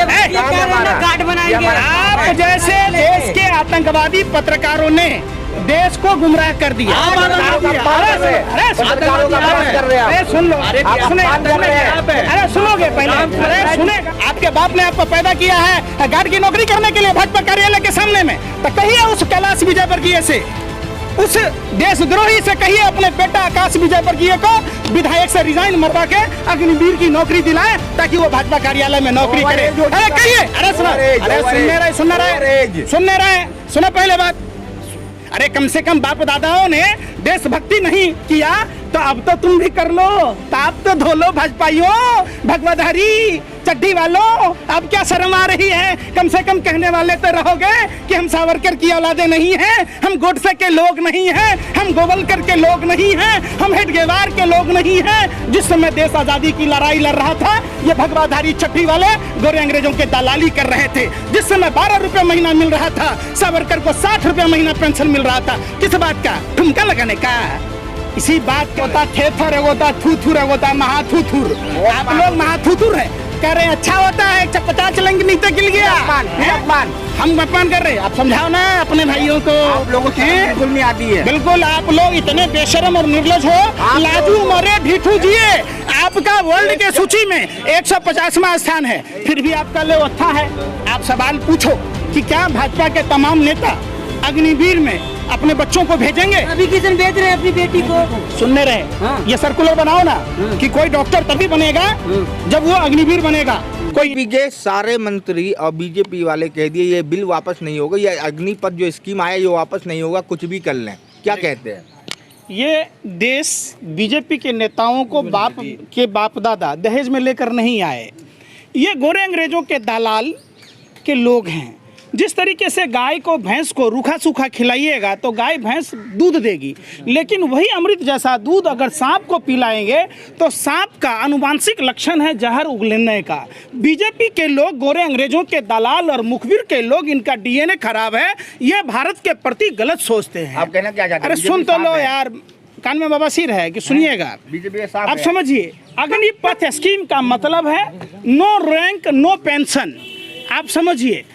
Card बनाएंगे। आप जैसे देश के आतंकवादी पत्रकारों ने देश को गुमराह कर दिया। अरे सुन लो, अरे सुनोगे पहले, अरे सुनेगा। आपके बाप ने आपको पैदा किया है गार्ड की नौकरी करने के लिए भाजपा कार्यालय के सामने में, तो कहिए उस कैलाश विजयवर्गीय से, उस देशद्रोही से कहिए अपने बेटा आकाश विजयवर्गीय को विधायक से रिजाइन मरवा के अग्निवीर की नौकरी दिलाए ताकि वो भाजपा कार्यालय में नौकरी करे। अरे कहिए, अरे सुनने रहे, सुना पहले बात। अरे कम से कम बाप दादाओं ने देशभक्ति नहीं किया तो अब तो तुम भी कर लो, ताप तो धो लो भाजपाइयों, भगवाधारी चड्डी वालों। अब क्या शर्म आ रही है? कम से कम कहने वाले तो रहोगे कि हम सावरकर की औलादे नहीं हैं, हम गोडसे के लोग नहीं हैं, हम गोवलकर के लोग नहीं हैं, हम हेडगेवार के लोग नहीं हैं। जिस समय देश आजादी की लड़ाई लड़ रहा था ये भगवाधारी चड्डी वाले गोरे अंग्रेजों के दलाली कर रहे थे। जिस समय 12 रुपए महीना मिल रहा था सावरकर को 60 रुपए महीना पेंशन मिल रहा था। किस बात का? ठुमका लगाने का। इसी बात को होता थेथर होता थूथुर होता महाथूथुर। आप लोग महाथूथुर है, कह रहे अच्छा होता है 50 चलेंगे नीचे गिर गया अपमान, हम अपमान कर रहे हैं। आप समझाओ ना अपने भाइयों को। आप लोगों की बिल्कुल नहीं आती है। बिल्कुल आप लोग इतने बेशरम और निर्लज हो, लाजू मरे ढीठू जिए। आपका वर्ल्ड के सूची में 150वां स्थान है, फिर भी आपका ले अच्छा है। आप सवाल पूछो कि क्या भाजपा के तमाम नेता अग्निवीर में अपने बच्चों को भेजेंगे? अभी किशन भेज रहे हैं अपनी बेटी को। सुनने रहे, ये सर्कुलर बनाओ ना कि कोई डॉक्टर तभी बनेगा जब वो अग्निवीर बनेगा। कोई के सारे मंत्री और बीजेपी वाले कह दिए ये बिल वापस नहीं होगा, ये अग्निपथ जो स्कीम आया ये वापस नहीं होगा, कुछ भी कर लें। क्या कहते हैं? ये देश बीजेपी के नेताओं को बाप दादा दहेज में लेकर नहीं आए। ये गोरे अंग्रेजों के दलाल के लोग हैं। जिस तरीके से गाय को भैंस को रूखा सूखा खिलाइएगा तो गाय भैंस दूध देगी, लेकिन वही अमृत जैसा दूध अगर सांप को पिलाएंगे तो सांप का आनुवांशिक लक्षण है जहर उगलने का। बीजेपी के लोग गोरे अंग्रेजों के दलाल और मुखबिर के लोग, इनका डीएनए खराब है, ये भारत के प्रति गलत सोचते हैं। आप कहना क्या चाहते हैं? अरे सुन तो लो यार, कान में बवासीर है कि सुनिएगा। आप समझिए, अग्निपथ स्कीम का मतलब है नो रैंक नो पेंशन। आप समझिए,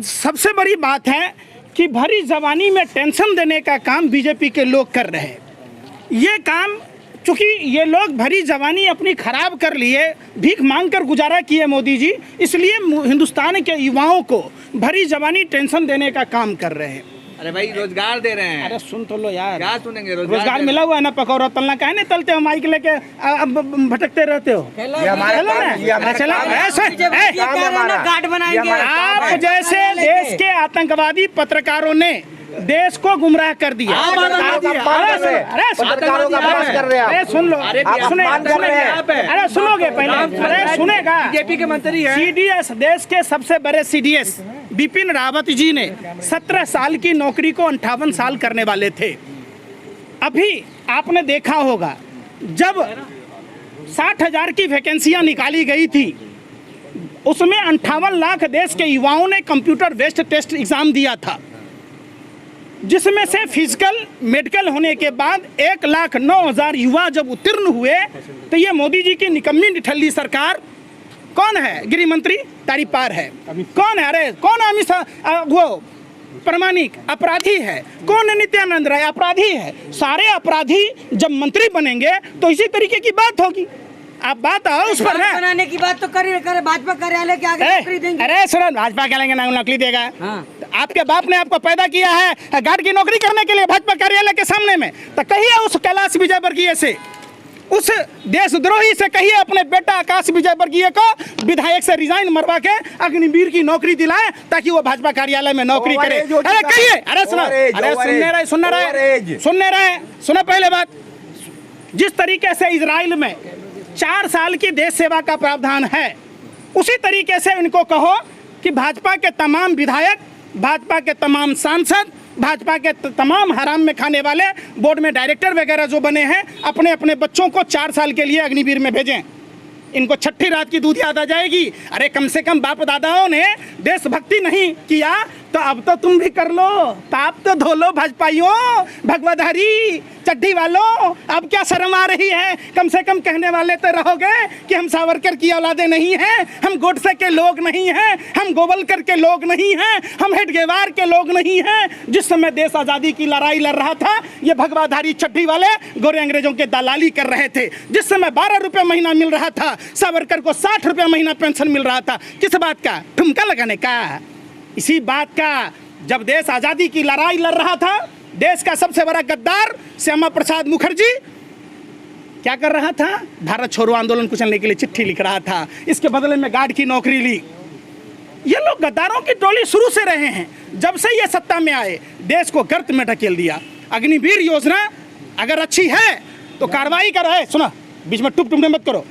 सबसे बड़ी बात है कि भरी जवानी में टेंशन देने का काम बीजेपी के लोग कर रहे हैं। ये काम चूंकि ये लोग भरी जवानी अपनी खराब कर लिए, भीख मांगकर गुजारा किए मोदी जी, इसलिए हिंदुस्तान के युवाओं को भरी जवानी टेंशन देने का काम कर रहे हैं। अरे भाई रोजगार दे रहे हैं। अरे सुन तो लो यार, क्या सुनेंगे? रोजगार मिला हुआ है ना, पकौड़ा तलना काहे नहीं तलते हो, माइक लेके भटकते रहते हो। कार्ड बनाएंगे। आप जैसे देश के आतंकवादी पत्रकारों ने देश को गुमराह कर दिया। अरे सुन लो, अरे सुनोगे पहले, अरे सुनेगा। बीजेपी के मंत्री हैं सीडीएस, देश के सबसे बड़े सीडीएस बिपिन रावत जी ने 17 साल की नौकरी को 58 साल करने वाले थे। अभी आपने देखा होगा जब 60,000 की वैकेंसियां निकाली गई थी, उसमें 58 लाख देश के युवाओं ने कंप्यूटर बेस्ड टेस्ट एग्जाम दिया था, जिसमें से फिजिकल मेडिकल होने के बाद 1,09,000 युवा जब उत्तीर्ण हुए तो ये मोदी जी की निकम्मी निठल्ली सरकार, कौन है गृह मंत्री? तारी पार है। कौन है? अरे कौन है? अमित शाह वो प्रामाणिक अपराधी है। कौन है? नित्यानंद राय अपराधी है। सारे अपराधी जब मंत्री बनेंगे तो इसी तरीके की बात होगी। आप बात आओ उस पर ना, बनाने की बात तो करे भाजपा कार्यालय के आगे नौकरी देंगे। अरे सुनो, भाजपा कार्यालय के नौकरी देगा। आपके बाप ने आपको पैदा किया है गार्ड की नौकरी करने के लिए भाजपा कार्यालय के सामने में, तो कहिए उस कैलाश विजयवर्गीय से, उस देशद्रोही से कहिए अपने बेटा आकाश विजयवर्गीय को विधायक से रिजाइन मरवा के अग्निवीर की नौकरी दिलाए ताकि वो भाजपा कार्यालय में नौकरी करे। अरे कहिए, अरे सुनो, अरे सुनने रहे, सुना पहले बात। जिस तरीके से इजराइल में 4 साल की देश सेवा का प्रावधान है, उसी तरीके से इनको कहो कि भाजपा के तमाम विधायक, भाजपा के तमाम सांसद, भाजपा के तमाम हराम में खाने वाले बोर्ड में डायरेक्टर वगैरह जो बने हैं, अपने अपने बच्चों को 4 साल के लिए अग्निवीर में भेजें। इनको छठी रात की दूध याद आ जाएगी। अरे कम से कम बाप दादाओं ने देशभक्ति नहीं किया तो अब तो तुम भी कर लो, ताप तो धो लो भाजपाइयों, भगवाधारी चड्ढी वालों, अब क्या शर्म आ रही है? कम से कम कहने वाले तो रहोगे कि हम सावरकर की औलादे नहीं हैं, हम गोडसे के लोग नहीं हैं, हम गोवलकर के लोग नहीं हैं, हम हेडगेवार के लोग नहीं हैं। जिस समय देश आज़ादी की लड़ाई लड़ रहा था, ये भगवाधारी चड्ढी वाले गोरे अंग्रेजों के दलाली कर रहे थे। जिस समय 12 रुपये महीना मिल रहा था, सावरकर को 60 रुपये महीना पेंशन मिल रहा था। किस बात का? ठुमका लगाने का। इसी बात का, जब देश आज़ादी की लड़ाई लड़ रहा था, देश का सबसे बड़ा गद्दार श्यामा प्रसाद मुखर्जी क्या कर रहा था? भारत छोड़ो आंदोलन को चलने के लिए चिट्ठी लिख रहा था, इसके बदले में गार्ड की नौकरी ली। ये लोग गद्दारों की टोली शुरू से रहे हैं। जब से ये सत्ता में आए, देश को गर्त में ढकेल दिया। अग्निवीर योजना अगर अच्छी है तो कार्रवाई करो। सुनो, बीच में टुप टुप मत करो।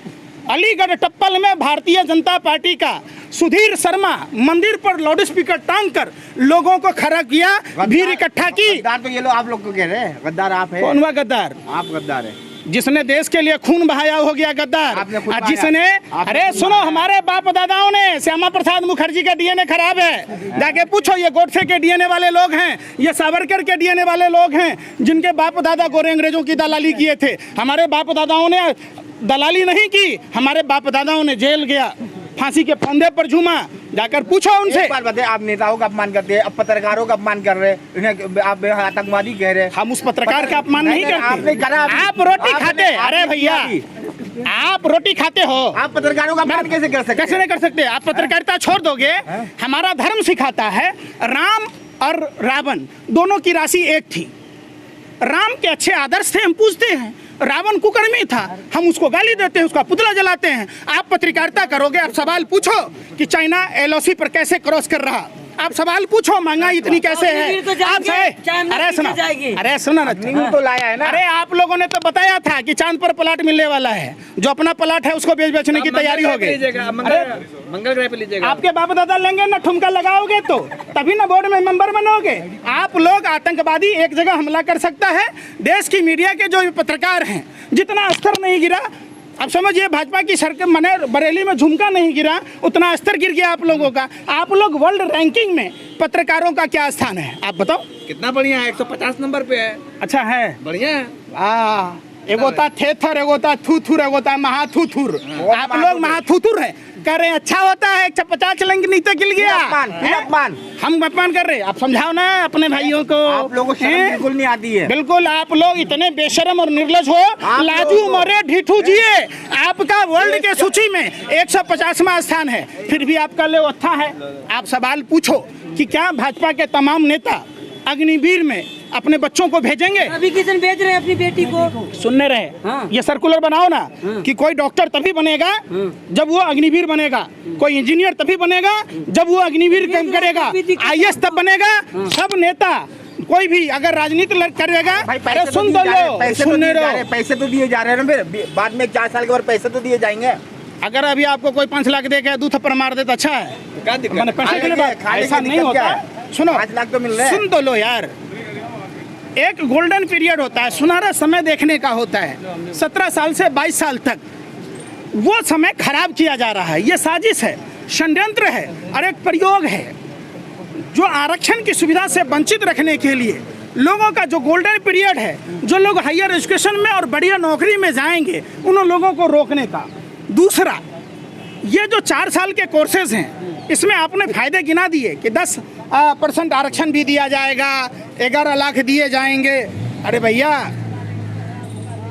अलीगढ़ टप्पल में भारतीय जनता पार्टी का सुधीर शर्मा मंदिर पर लाउड स्पीकर टांग कर लोगों को खड़ा किया, भीड़ इकट्ठा की। गद्दार तो ये लोग आप लोग को कह रहे हैं, गद्दार आप है। कौन हुआ गद्दार? आप गद्दार है। जिसने देश के लिए खून बहाया हो गया गद्दार। जिसने, अरे सुनो, हमारे बाप दादाओं ने, श्यामा प्रसाद मुखर्जी का डीएनए खराब है, जाके पूछो। ये गोडसे के डीएनए वाले लोग हैं, ये सावरकर के डीएनए वाले लोग हैं, जिनके बाप दादा गोरे अंग्रेजों की दलाली किए थे। हमारे बाप दादाओं ने दलाली नहीं की, हमारे बाप दादाओं ने जेल गया, फांसी के फंदे पर झूमा। जाकर पूछो उनसे। एक बात बताइए, आप नेताओं का अपमान करते हैं, अब पत्रकारों का अपमान कर रहे हैं, इन्हें आप आतंकवादी कह रहे हैं। हम उस पत्रकार का अपमान नहीं करते। आपने करा, आप रोटी खाते। अरे भैया, आप रोटी खाते हो, आप पत्रकारों का अपमान कैसे कर सकते? कैसे नहीं कर सकते? आप पत्रकारिता छोड़ दोगे? हमारा धर्म सिखाता है, राम और रावण दोनों की राशि एक थी। राम के अच्छे आदर्श थे, हम पूछते हैं। रावण कुकर्मी था, हम उसको गाली देते हैं, उसका पुतला जलाते हैं। आप पत्रकारिता करोगे, आप सवाल पूछो कि चाइना एलओसी पर कैसे क्रॉस कर रहा। आप सवाल पूछो, महंगाई इतनी कैसे है। आप अरे सुनो ना, तो लाया है ना। अरे आप लोगों ने तो बताया था कि चांद पर प्लाट मिलने वाला है, जो अपना प्लाट है उसको बेचने की तैयारी हो गई। मंगल ग्रह पे लीजिएगा। आपके बाप दादा लेंगे ना, ठुमका लगाओगे तो तभी ना बोर्ड में मेंबर बनोगे। आप लोग, आतंकवादी एक जगह हमला कर सकता है, देश की मीडिया के जो पत्रकार हैं, जितना स्तर नहीं गिरा, अब समझिए भाजपा की सरकार मने बरेली में झुमका नहीं गिरा, उतना स्तर गिर गया आप लोगों का। आप लोग वर्ल्ड रैंकिंग में पत्रकारों का क्या स्थान है, आप बताओ? कितना बढ़िया है, 150 नंबर पे है। अच्छा है, बढ़िया है। एगोता थेथर, एगोता थूथुर, एगोता महाथूथुर। आप लोग महाथूथुर है, कह रहे अच्छा होता है 150 चलेंगे, नहीं तो गिल गया। हम अपमान कर रहे, आप समझाओ ना अपने भाइयों को। आप लोगों को शर्म बिल्कुल नहीं आती है। बिल्कुल, आप लोग इतने बेशर्म और निर्लज हो, लाजू मरे ढीठू जिए। आपका वर्ल्ड के सूची में 150वां स्थान है, फिर भी आपका ले अच्छा है। आप सवाल पूछो कि क्या भाजपा के तमाम नेता अग्निवीर में अपने बच्चों को भेजेंगे? अभी किशन भेज रहे हैं अपनी बेटी को। सुनने रहे, हाँ। ये सर्कुलर बनाओ ना, कि कोई डॉक्टर तभी बनेगा जब वो अग्निवीर बनेगा, कोई इंजीनियर तभी बनेगा जब वो अग्निवीर काम करेगा, आईएएस तब बनेगा। सब नेता कोई भी अगर राजनीति करेगा, अरे सुन दो लो, सुनने रहो। पैसे तो दिए जा रहे हैं ना, फिर बाद में 4 साल के बाद पैसे तो दिए जाएंगे। अगर अभी आपको कोई 5 लाख दे के 2 थप्पड़ मार दे तो अच्छा है, मैंने पैसे के लिए बात, ऐसा नहीं होता। सुनो, 5 लाख तो मिल रहे हैं। सुन तो लो यार, एक गोल्डन पीरियड होता है, सुनहरा समय देखने का होता है। 17 साल से 22 साल तक वो समय खराब किया जा रहा है। ये साजिश है, षड्यंत्र है और एक प्रयोग है, जो आरक्षण की सुविधा से वंचित रखने के लिए लोगों का जो गोल्डन पीरियड है, जो लोग हायर एजुकेशन में और बढ़िया नौकरी में जाएंगे, उन लोगों को रोकने का। दूसरा, ये जो 4 साल के कोर्सेज हैं, इसमें आपने फायदे गिना दिए कि 10% आरक्षण भी दिया जाएगा, 11 लाख दिए जाएंगे। अरे भैया,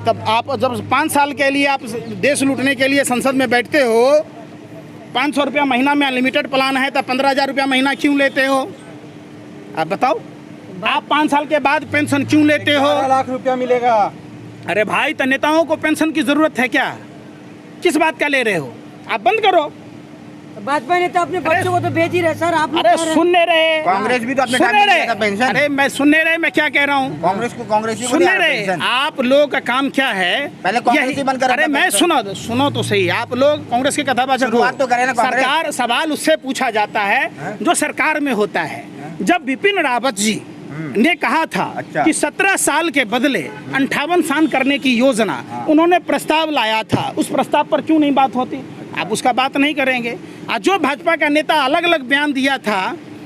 तब आप जब 5 साल के लिए आप देश लूटने के लिए संसद में बैठते हो, 500 रुपया महीना में अनलिमिटेड प्लान है, तो 15,000 रुपया महीना क्यों लेते हो? आप बताओ, आप 5 साल के बाद पेंशन क्यों लेते हो? 12 लाख रुपया मिलेगा। अरे भाई, तो नेताओं को पेंशन की जरूरत है क्या? किस बात का ले रहे हो? आप बंद करो। भाजपा ने तो अपने बच्चों को तो भेज ही रहे सर। आप अरे सुनने रहे, कांग्रेस भी तो अपने सुनने रहे। पेंशन। अरे मैं सुनने रहे, मैं क्या कह रहा हूँ, कांग्रेस को सुनने रहे। आप लोगों का काम क्या है? पहले कांग्रेस ही बंद करा अरे था मैं पेंशन। सुनो तो सही, आप लोग कांग्रेस के कथावाचक हो। शुरुआत तो करें ना कांग्रेस। सरकार, सवाल उससे पूछा जाता है जो सरकार में होता है। जब बिपिन रावत जी ने कहा था कि 17 साल के बदले 58 साल करने की योजना उन्होंने प्रस्ताव लाया था, उस प्रस्ताव पर क्यों नहीं बात होती? आप उसका बात नहीं करेंगे। आज जो भाजपा का नेता अलग अलग बयान दिया था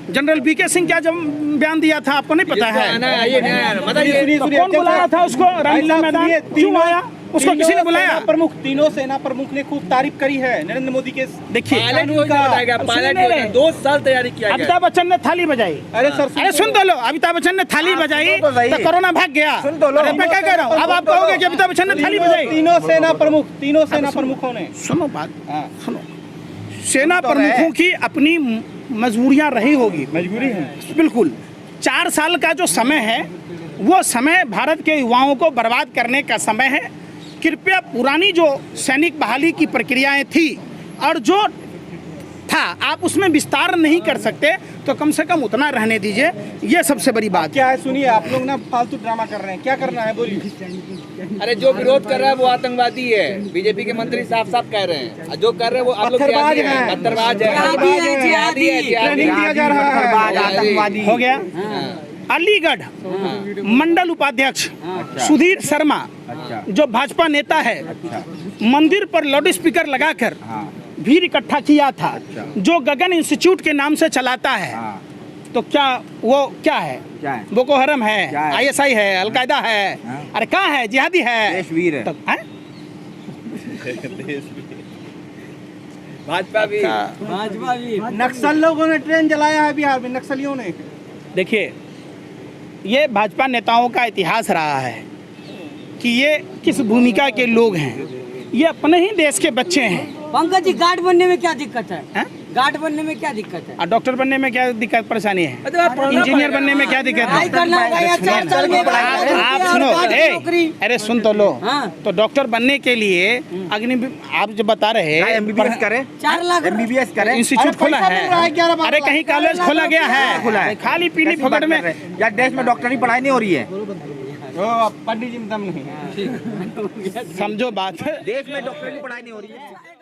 जनरल वीके सिंह क्या जब बयान दिया था आपको नहीं पता है? आना आइए ना, बताइए। तो कौन बुलाया था उसको रणलीला मैदान? क्यों आया? उसको किसी ने बुलाया? प्रमुख, तीनों सेना प्रमुख ने खूब तारीफ करी है नरेंद्र मोदी के। देखिए, पायलट योजना बताएगा, पायलट सुनिए, योजना 2 साल तैयारी किया गया। अमिताभ बच्चन ने थाली बजाई। अरे सर, अरे सुन तो लो, अमिताभ बच्चन ने थाली बजाई तो सही। तो कोरोना भाग गया। सुन तो लो। अरे मैं क्या कह रहा हूँ, अब आप कहोगे कि अमिताभ बच्चन ने थाली बजाई? तीनों सेना प्रमुखों ने। सुनो बात, हाँ। सुनो, सेना तो रहे। प्रमुखों की अपनी मजबूरियां रही होगी, मजबूरी है। बिल्कुल। 4 साल का जो समय है वो समय भारत के युवाओं को बर्बाद करने का समय है। कृपया पुरानी जो सैनिक बहाली की प्रक्रियाएं थी और जो था आप उसमें विस्तार नहीं कर सकते तो कम से कम उतना रहने दीजिए, ये सबसे बड़ी बात। क्या है सुनिए, आप लोग ना फालतू ड्रामा कर रहे हैं, क्या करना है बोलिए। अरे जो विरोध कर रहा है वो आतंकवादी है, बीजेपी के मंत्री साफ साफ कह रहे हैं। और जो कर रहे हैं वो आप लोग पत्थरबाज जिहादी हैं। पत्थरबाज है, जिहादी है, जिहादी है, जिहादी ट्रेनिंग दिया जा रहा है। आतंकवादी हो गया। अलीगढ़ मंडल उपाध्यक्ष सुधीर शर्मा जो भाजपा नेता है, मंदिर पर लाउड स्पीकर लगाकर भीड़ इकट्ठा किया था, जो गगन इंस्टीट्यूट के नाम से चलाता है। तो क्या वो क्या है? बोको हरम है, ISI है, अलकायदा है, अरे कहाँ है? जिहादी है, देशवीर है। तो, हैं? भाजपा भी। भाजपा भी नक्सल लोगों ने ट्रेन जलाया है बिहार में, नक्सलियों ने। देखिए, ये भाजपा नेताओं का इतिहास रहा है कि ये किस भूमिका के लोग हैं। ये अपने ही देश के बच्चे हैं। पंकज जी, गार्ड बनने में क्या दिक्कत है? हैं? गार्ड बनने में क्या दिक्कत है? और डॉक्टर बनने में क्या दिक्कत परेशानी है? पढ़ना इंजीनियर बनने में क्या दिक्कत पढ़ाई है? करना होगा या 4 साल में आप सुनो, नौकरी। अरे सुन तो लो। हाँ। तो डॉक्टर बनने के लिए अग्नि, आप जो बता रहे हैं, MBBS करे, 4 लाख MBBS करे। इंस्टीट्यूट खोला पैसा मिल रहा है, 11 है। बारह अरे लाख। कहीं कॉलेज खोला गया है, खुला है। खाली पीली कैसी बात फोकट कर में। रहे हैं? या देश में डॉक्टरी पढ़ाई नहीं हो रही है? पंडित जी में दम नहीं है। समझो बात। देश में डॉक्टरी पढ़ाई नहीं हो रही है।